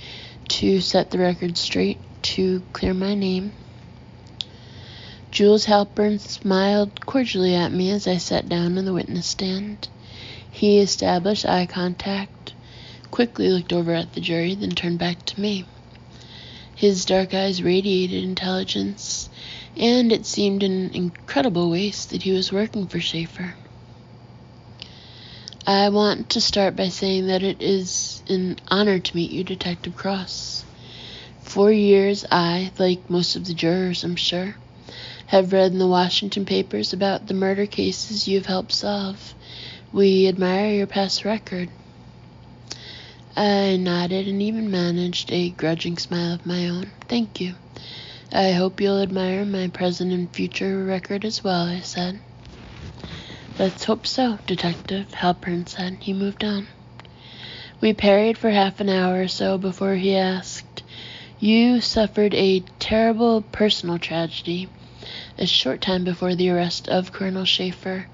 to set the record straight, to clear my name. Jules Halpern smiled cordially at me as I sat down in the witness stand. He established eye contact, quickly looked over at the jury, then turned back to me. His dark eyes radiated intelligence, and it seemed an incredible waste that he was working for Schaefer. I want to start by saying that it is an honor to meet you, Detective Cross. For years I, like most of the jurors I'm sure, have read in the Washington papers about the murder cases you have helped solve. We admire your past record. I nodded and even managed a grudging smile of my own. Thank you. I hope you'll admire my present and future record as well, I said. Let's hope so, Detective, Halpern said. He moved on. We parried for half an hour or so before he asked, You suffered a terrible personal tragedy a short time before the arrest of Colonel Schaefer.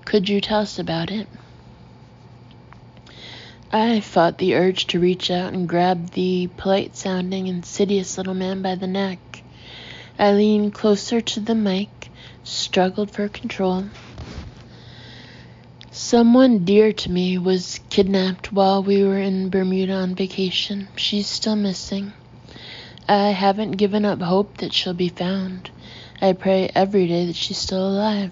Could you tell us about it? I fought the urge to reach out and grab the polite-sounding, insidious little man by the neck. I leaned closer to the mic, struggled for control. Someone dear to me was kidnapped while we were in Bermuda on vacation. She's still missing. I haven't given up hope that she'll be found. I pray every day that she's still alive.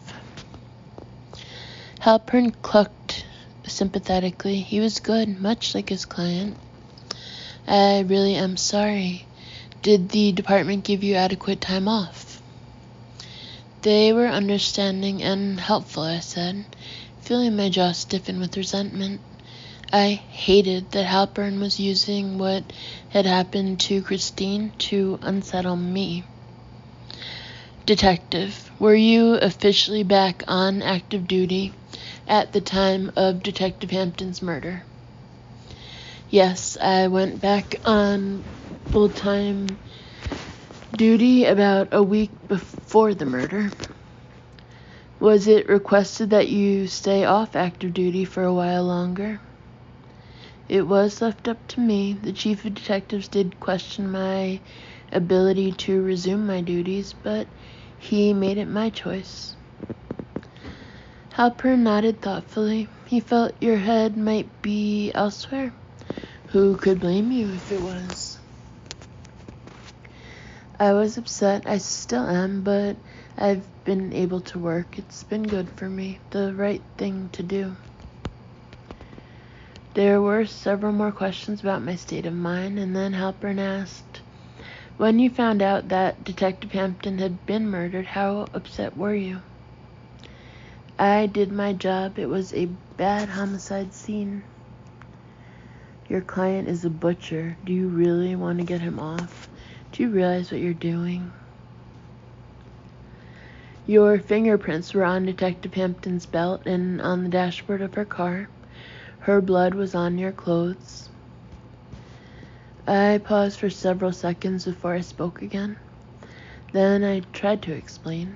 Halpern clucked sympathetically. He was good, much like his client. I really am sorry. Did the department give you adequate time off? They were understanding and helpful, I said, feeling my jaw stiffen with resentment. I hated that Halpern was using what had happened to Christine to unsettle me. Detective, were you officially back on active duty at the time of Detective Hampton's murder? Yes, I went back on full-time duty about a week before the murder. Was it requested that you stay off active duty for a while longer? It was left up to me. The chief of detectives did question my ability to resume my duties, but he made it my choice. Halpern nodded thoughtfully. He felt your head might be elsewhere. Who could blame you if it was? I was upset. I still am, but I've been able to work. It's been good for me. The right thing to do. There were several more questions about my state of mind, and then Halpern asked, when you found out that Detective Hampton had been murdered, how upset were you? I did my job. It was a bad homicide scene. Your client is a butcher. Do you really want to get him off? Do you realize what you're doing? Your fingerprints were on Detective Hampton's belt and on the dashboard of her car. Her blood was on your clothes. I paused for several seconds before I spoke again. Then I tried to explain.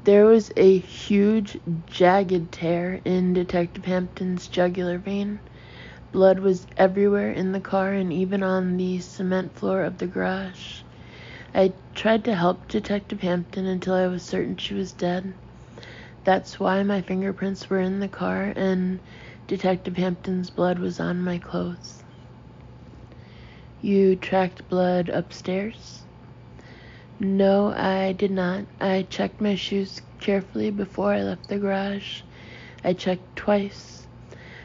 There was a huge, jagged tear in Detective Hampton's jugular vein. Blood was everywhere in the car and even on the cement floor of the garage. I tried to help Detective Hampton until I was certain she was dead. That's why my fingerprints were in the car and Detective Hampton's blood was on my clothes. You tracked blood upstairs? No, I did not. I checked my shoes carefully before I left the garage. I checked twice.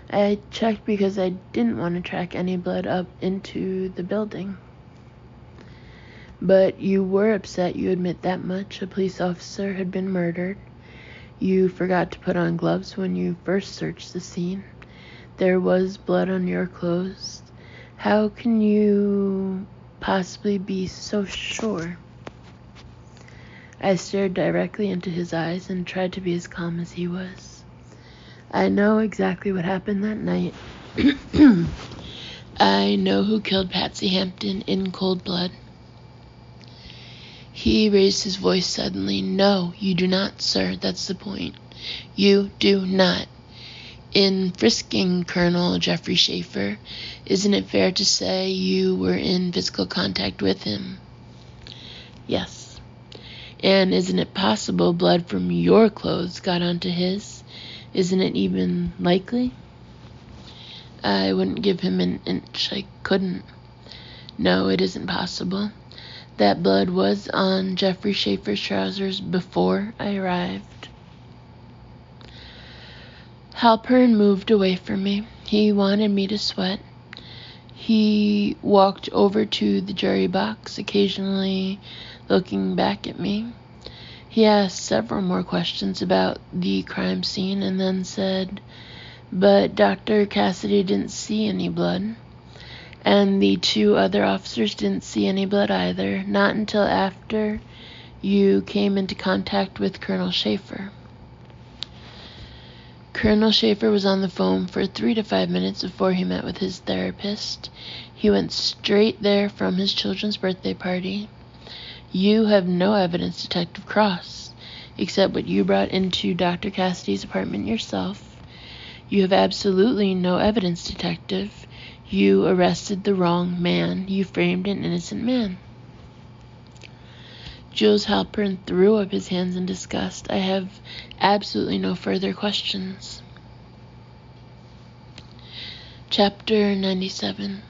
I checked because I didn't want to track any blood up into the building. But you were upset, you admit that much. A police officer had been murdered. You forgot to put on gloves when you first searched the scene. There was blood on your clothes. How can you possibly be so sure? I stared directly into his eyes and tried to be as calm as he was. I know exactly what happened that night. I know who killed Patsy Hampton in cold blood. He raised his voice suddenly. No, you do not, sir. That's the point. You do not. In frisking Colonel Jeffrey Schaefer, isn't it fair to say you were in physical contact with him? Yes. And isn't it possible blood from your clothes got onto his? Isn't it even likely? I wouldn't give him an inch. I couldn't. No, it isn't possible. That blood was on Jeffrey Schaefer's trousers before I arrived. Halpern moved away from me. He wanted me to sweat. He walked over to the jury box, occasionally looking back at me. He asked several more questions about the crime scene and then said, "But Dr. Cassidy didn't see any blood. And the two other officers didn't see any blood either, not until after you came into contact with Colonel Schaefer." Colonel Schaefer was on the phone for 3 to 5 minutes before he met with his therapist. He went straight there from his children's birthday party. You have no evidence, Detective Cross, except what you brought into Dr. Cassidy's apartment yourself. You have absolutely no evidence, Detective. You arrested the wrong man. You framed an innocent man. Jules Halpern threw up his hands in disgust. I have absolutely no further questions. Chapter 97.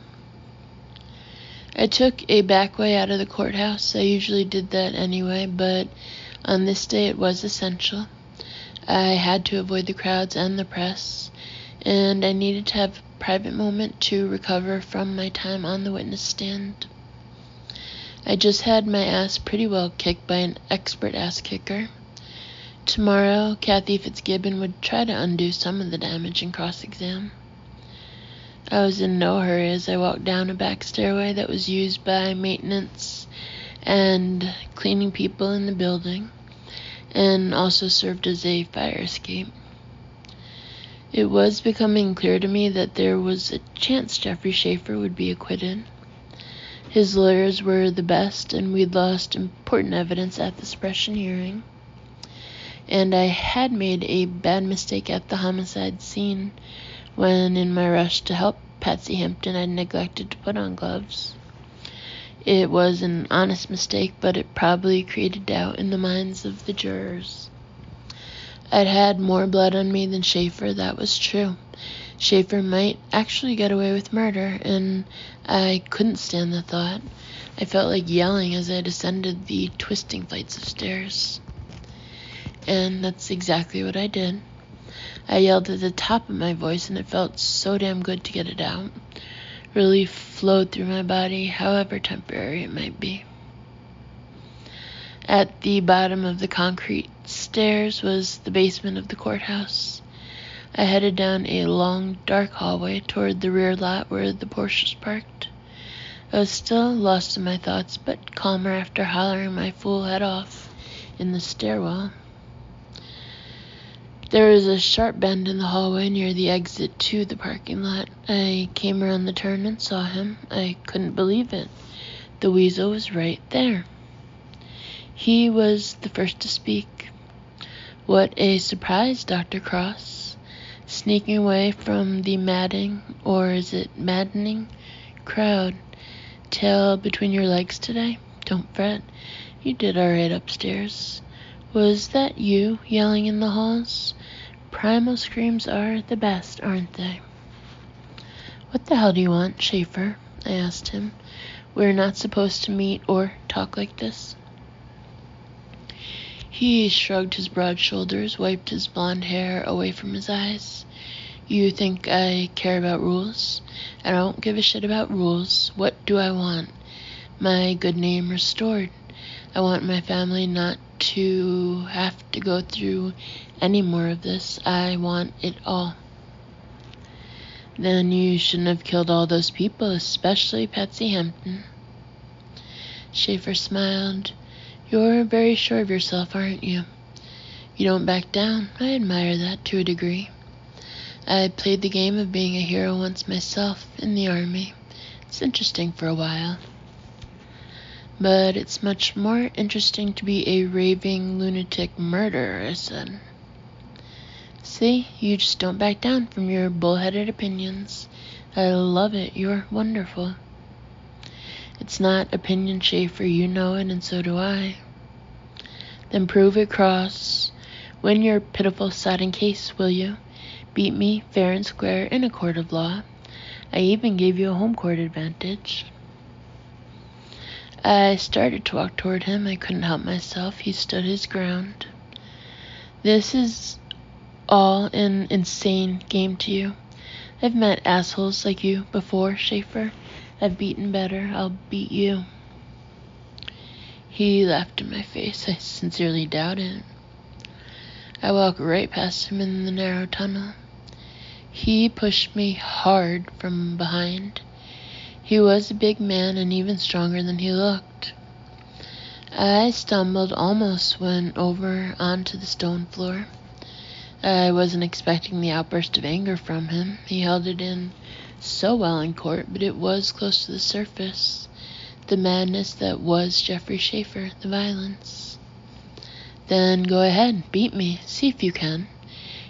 I took a back way out of the courthouse. I usually did that anyway, but on this day it was essential. I had to avoid the crowds and the press, and I needed to have a private moment to recover from my time on the witness stand. I just had my ass pretty well kicked by an expert ass kicker. Tomorrow, Kathy Fitzgibbon would try to undo some of the damage in cross-exam. I was in no hurry as I walked down a back stairway that was used by maintenance and cleaning people in the building, and also served as a fire escape. It was becoming clear to me that there was a chance Jeffrey Schaefer would be acquitted. His lawyers were the best, and we'd lost important evidence at the suppression hearing. And I had made a bad mistake at the homicide scene when, in my rush to help Patsy Hampton, I neglected to put on gloves. It was an honest mistake, but it probably created doubt in the minds of the jurors. I'd had more blood on me than Schaefer, that was true. Schaefer might actually get away with murder, and I couldn't stand the thought. I felt like yelling as I descended the twisting flights of stairs. And that's exactly what I did. I yelled at the top of my voice, and it felt so damn good to get it out. Relief flowed through my body, however temporary it might be. At the bottom of the concrete stairs was the basement of the courthouse. I headed down a long, dark hallway toward the rear lot where the Porsche was parked. I was still lost in my thoughts, but calmer after hollering my fool head off in the stairwell. There was a sharp bend in the hallway near the exit to the parking lot. I came around the turn and saw him. I couldn't believe it. The weasel was right there. He was the first to speak. What a surprise, Dr. Cross. Sneaking away from the maddening crowd. Tail between your legs today? Don't fret. You did all right upstairs. Was that you yelling in the halls? Primal screams are the best, aren't they? What the hell do you want, Schaefer? I asked him. We're not supposed to meet or talk like this. He shrugged his broad shoulders, wiped his blonde hair away from his eyes. You think I care about rules? I don't give a shit about rules. What do I want? My good name restored. I want my family not to have to go through any more of this. I want it all. Then you shouldn't have killed all those people, especially Patsy Hampton. Schaefer smiled. You're very sure of yourself, aren't you? You don't back down. I admire that to a degree. I played the game of being a hero once myself in the army. It's interesting for a while. But it's much more interesting to be a raving lunatic murderer, I said. See, you just don't back down from your bullheaded opinions. I love it. You're wonderful. It's not opinion, Schaefer. You know it, and so do I. Then prove it, Cross. Win your pitiful siding case, will you? Beat me fair and square in a court of law. I even gave you a home court advantage. I started to walk toward him. I couldn't help myself. He stood his ground. This is all an insane game to you. I've met assholes like you before, Schaefer. I've beaten better. I'll beat you. He laughed in my face. I sincerely doubt it. I walked right past him in the narrow tunnel. He pushed me hard from behind. He was a big man and even stronger than he looked. I stumbled, almost went over onto the stone floor. I wasn't expecting the outburst of anger from him. He held it in so well in court, but it was close to the surface. The madness that was Jeffrey Schaefer, the violence. Then go ahead, beat me, see if you can.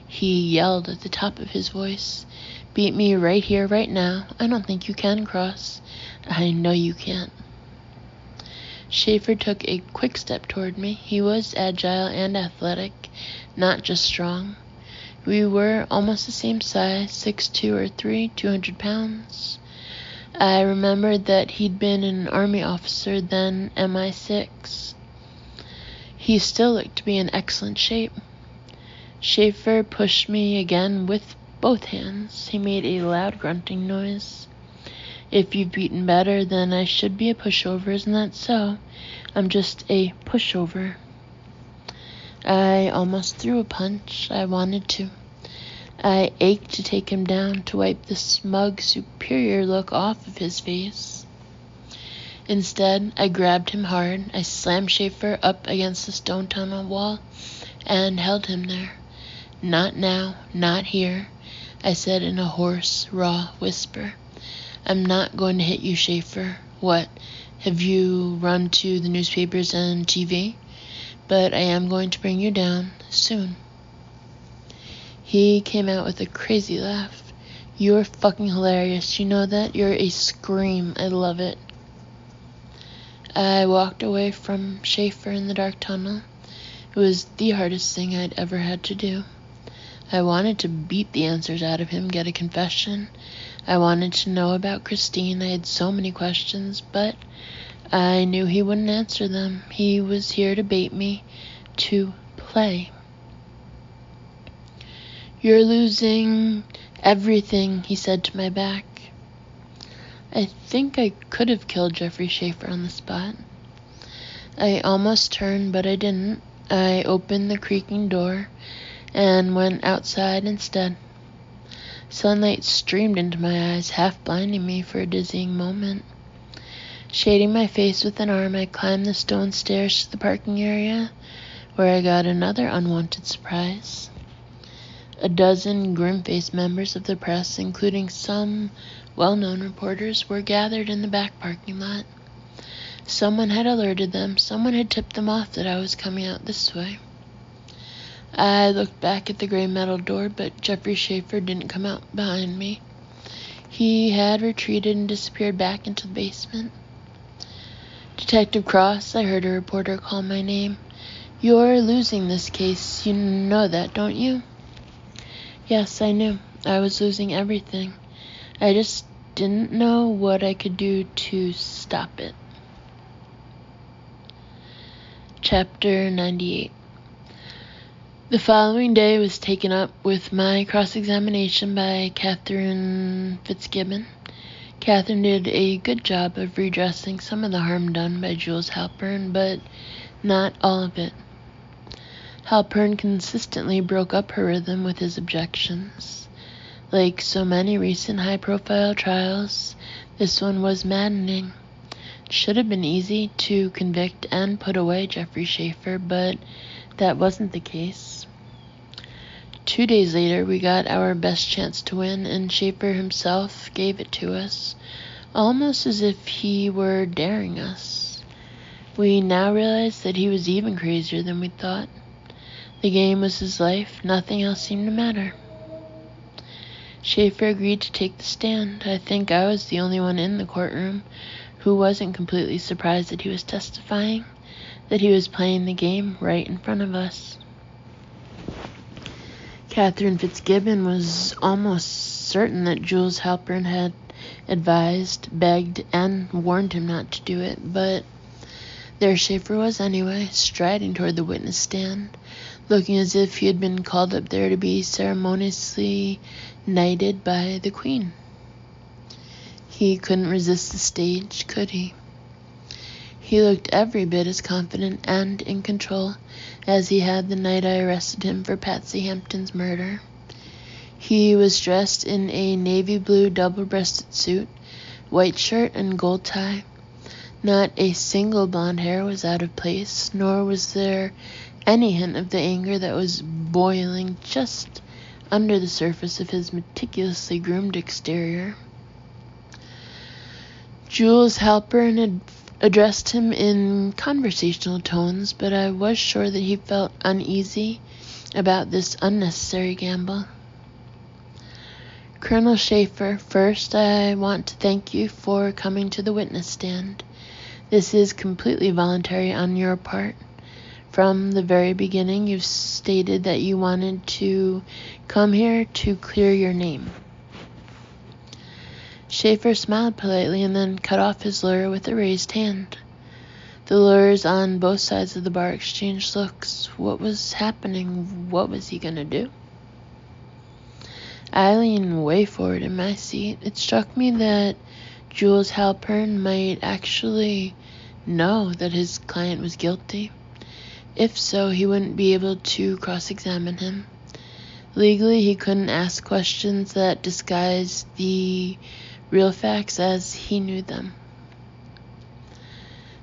He yelled at the top of his voice. Beat me right here, right now. I don't think you can, Cross. I know you can't. Schaefer took a quick step toward me. He was agile and athletic, not just strong. We were almost the same size, 6'2" or 3", 200 pounds. I remembered that he'd been an army officer, then MI6. He still looked to be in excellent shape. Schaefer pushed me again with both hands. He made a loud grunting noise. If you've beaten better, then I should be a pushover, isn't that so? I'm just a pushover. I almost threw a punch. I wanted to. I ached to take him down, to wipe the smug, superior look off of his face. Instead, I grabbed him hard. I slammed Schaefer up against the stone tunnel wall and held him there. Not now, not here, I said in a hoarse, raw whisper. I'm not going to hit you, Schaefer. What, have you run to the newspapers and TV? But I am going to bring you down, soon. He came out with a crazy laugh. You're fucking hilarious, you know that? You're a scream, I love it. I walked away from Schaefer in the dark tunnel. It was the hardest thing I'd ever had to do. I wanted to beat the answers out of him, get a confession. I wanted to know about Christine. I had so many questions, but I knew he wouldn't answer them. He was here to bait me, to play. You're losing everything, he said to my back. I think I could have killed Jeffrey Schaefer on the spot. I almost turned, but I didn't. I opened the creaking door and went outside instead. Sunlight streamed into my eyes, half blinding me for a dizzying moment. Shading my face with an arm, I climbed the stone stairs to the parking area, where I got another unwanted surprise. A dozen grim-faced members of the press, including some well-known reporters, were gathered in the back parking lot. Someone had alerted them. Someone had tipped them off that I was coming out this way. I looked back at the gray metal door, but Jeffrey Schaefer didn't come out behind me. He had retreated and disappeared back into the basement. Detective Cross, I heard a reporter call my name. You're losing this case. You know that, don't you? Yes, I knew. I was losing everything. I just didn't know what I could do to stop it. Chapter 98. The following day was taken up with my cross-examination by Catherine Fitzgibbon. Catherine did a good job of redressing some of the harm done by Jules Halpern, but not all of it. Halpern consistently broke up her rhythm with his objections. Like so many recent high-profile trials, this one was maddening. It should have been easy to convict and put away Jeffrey Schaefer, but that wasn't the case. 2 days later, we got our best chance to win, and Schaefer himself gave it to us, almost as if he were daring us. We now realized that he was even crazier than we thought. The game was his life. Nothing else seemed to matter. Schaefer agreed to take the stand. I think I was the only one in the courtroom who wasn't completely surprised that he was testifying, that he was playing the game right in front of us. Catherine Fitzgibbon was almost certain that Jules Halpern had advised, begged, and warned him not to do it, but there Schaefer was anyway, striding toward the witness stand, looking as if he had been called up there to be ceremoniously knighted by the Queen. He couldn't resist the stage, could he? He looked every bit as confident and in control as he had the night I arrested him for Patsy Hampton's murder. He was dressed in a navy blue double-breasted suit, white shirt, and gold tie. Not a single blonde hair was out of place, nor was there any hint of the anger that was boiling just under the surface of his meticulously groomed exterior. Jules Halpern had addressed him in conversational tones, but I was sure that he felt uneasy about this unnecessary gamble. Colonel Schaefer, first I want to thank you for coming to the witness stand. This is completely voluntary on your part. From the very beginning, you've stated that you wanted to come here to clear your name. Schaefer smiled politely and then cut off his lawyer with a raised hand. The lawyers on both sides of the bar exchanged looks. What was happening? What was he going to do? I leaned way forward in my seat. It struck me that Jules Halpern might actually know that his client was guilty. If so, he wouldn't be able to cross-examine him. Legally, he couldn't ask questions that disguised the real facts as he knew them.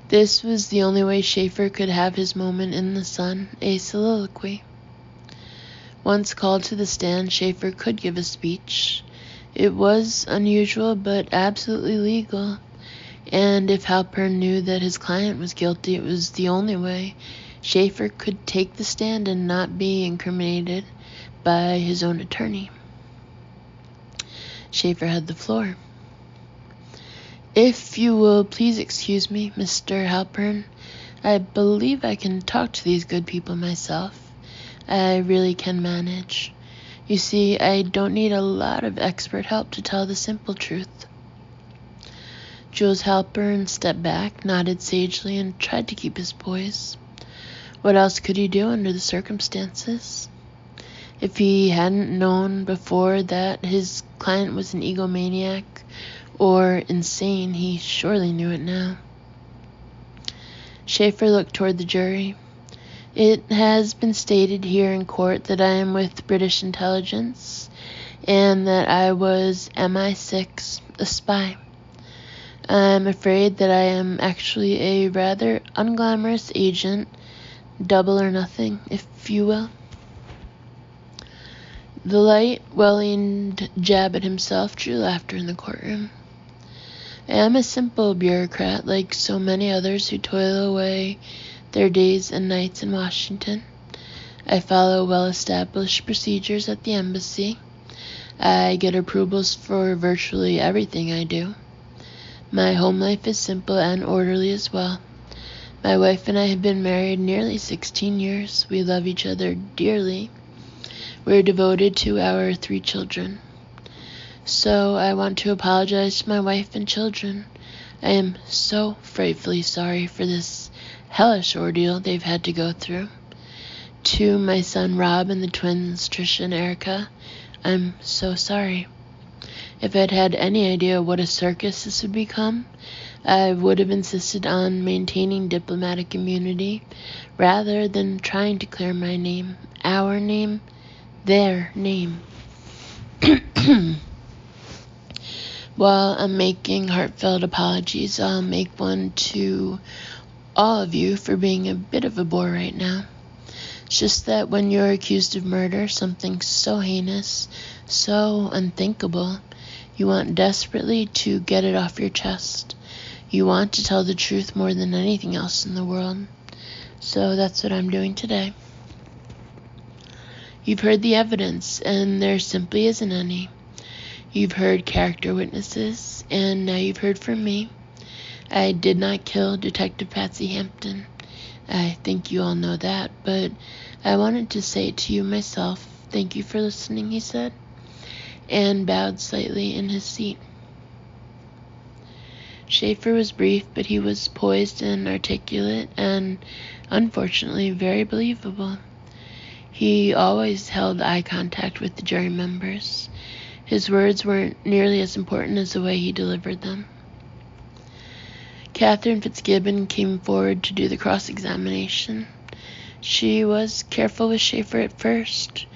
This was the only way Schaefer could have his moment in the sun, a soliloquy. Once called to the stand, Schaefer could give a speech. It was unusual, but absolutely legal. And if Halpern knew that his client was guilty, it was the only way Schaefer could take the stand and not be incriminated by his own attorney. Schaefer had the floor. If you will please excuse me, Mr. Halpern, I believe I can talk to these good people myself. I really can manage. You see, I don't need a lot of expert help to tell the simple truth. Jules Halpern stepped back, nodded sagely, and tried to keep his poise. What else could he do under the circumstances? If he hadn't known before that his client was an egomaniac or insane, he surely knew it now. Schaefer looked toward the jury. It has been stated here in court that I am with British intelligence and that I was MI6, a spy. I'm afraid that I am actually a rather unglamorous agent, double or nothing, if you will. The light, well-aimed jab at himself drew laughter in the courtroom. I am a simple bureaucrat like so many others who toil away their days and nights in Washington. I follow well-established procedures at the embassy. I get approvals for virtually everything I do. My home life is simple and orderly as well. My wife and I have been married nearly 16 years. We love each other dearly. We're devoted to our 3 children. So I want to apologize to my wife and children. I am so frightfully sorry for this hellish ordeal they've had to go through. To my son Rob and the twins Trisha and Erica, I'm so sorry. If I'd had any idea what a circus this would become, I would have insisted on maintaining diplomatic immunity rather than trying to clear my name, our name, their name. While I'm making heartfelt apologies, I'll make one to all of you for being a bit of a bore right now. It's just that when you're accused of murder, something so heinous, so unthinkable, you want desperately to get it off your chest. You want to tell the truth more than anything else in the world. So that's what I'm doing today. You've heard the evidence, and there simply isn't any. You've heard character witnesses, and now you've heard from me. I did not kill Detective Patsy Hampton. I think you all know that, but I wanted to say it to you myself. Thank you for listening, he said, and bowed slightly in his seat. Schaefer was brief, but he was poised and articulate, and unfortunately very believable. He always held eye contact with the jury members. His words weren't nearly as important as the way he delivered them. Catherine Fitzgibbon came forward to do the cross-examination. She was careful with Schaefer at first.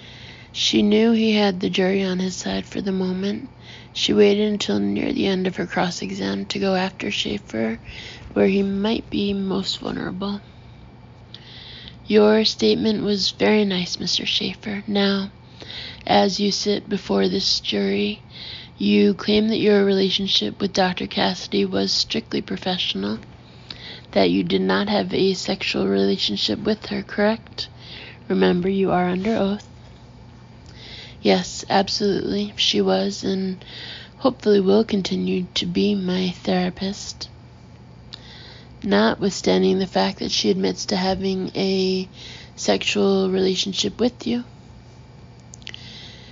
She knew he had the jury on his side for the moment. She waited until near the end of her cross-exam to go after Schaefer, where he might be most vulnerable. Your statement was very nice, Mr. Schaefer. Now, as you sit before this jury, you claim that your relationship with Dr. Cassidy was strictly professional, that you did not have a sexual relationship with her, correct? Remember, you are under oath. Yes, absolutely, she was, and hopefully will continue to be my therapist. Notwithstanding the fact that she admits to having a sexual relationship with you.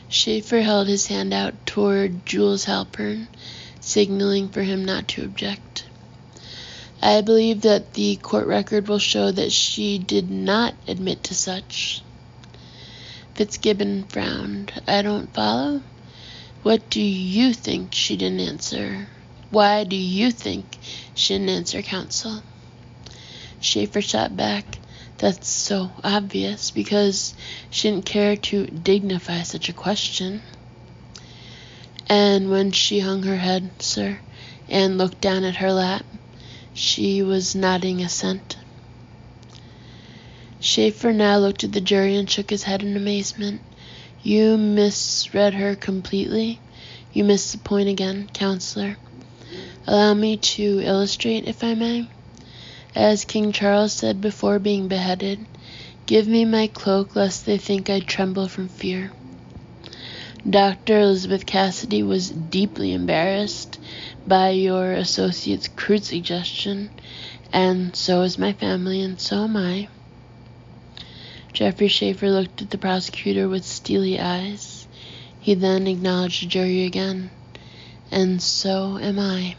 Schaefer held his hand out toward Jules Halpern, signaling for him not to object. I believe that the court record will show that she did not admit to such. Fitzgibbon frowned. I don't follow. What do you think she didn't answer? Why do you think she didn't answer, counsel? Schaefer shot back. That's so obvious, because she didn't care to dignify such a question. And when she hung her head, sir, and looked down at her lap, she was nodding assent. Schaefer now looked at the jury and shook his head in amazement. You misread her completely. You missed the point again, counselor. Allow me to illustrate, if I may. As King Charles said before being beheaded, give me my cloak lest they think I tremble from fear. Dr. Elizabeth Cassidy was deeply embarrassed by your associate's crude suggestion, and so is my family, and so am I. Jeffrey Schaefer looked at the prosecutor with steely eyes. He then acknowledged the jury again. And so am I.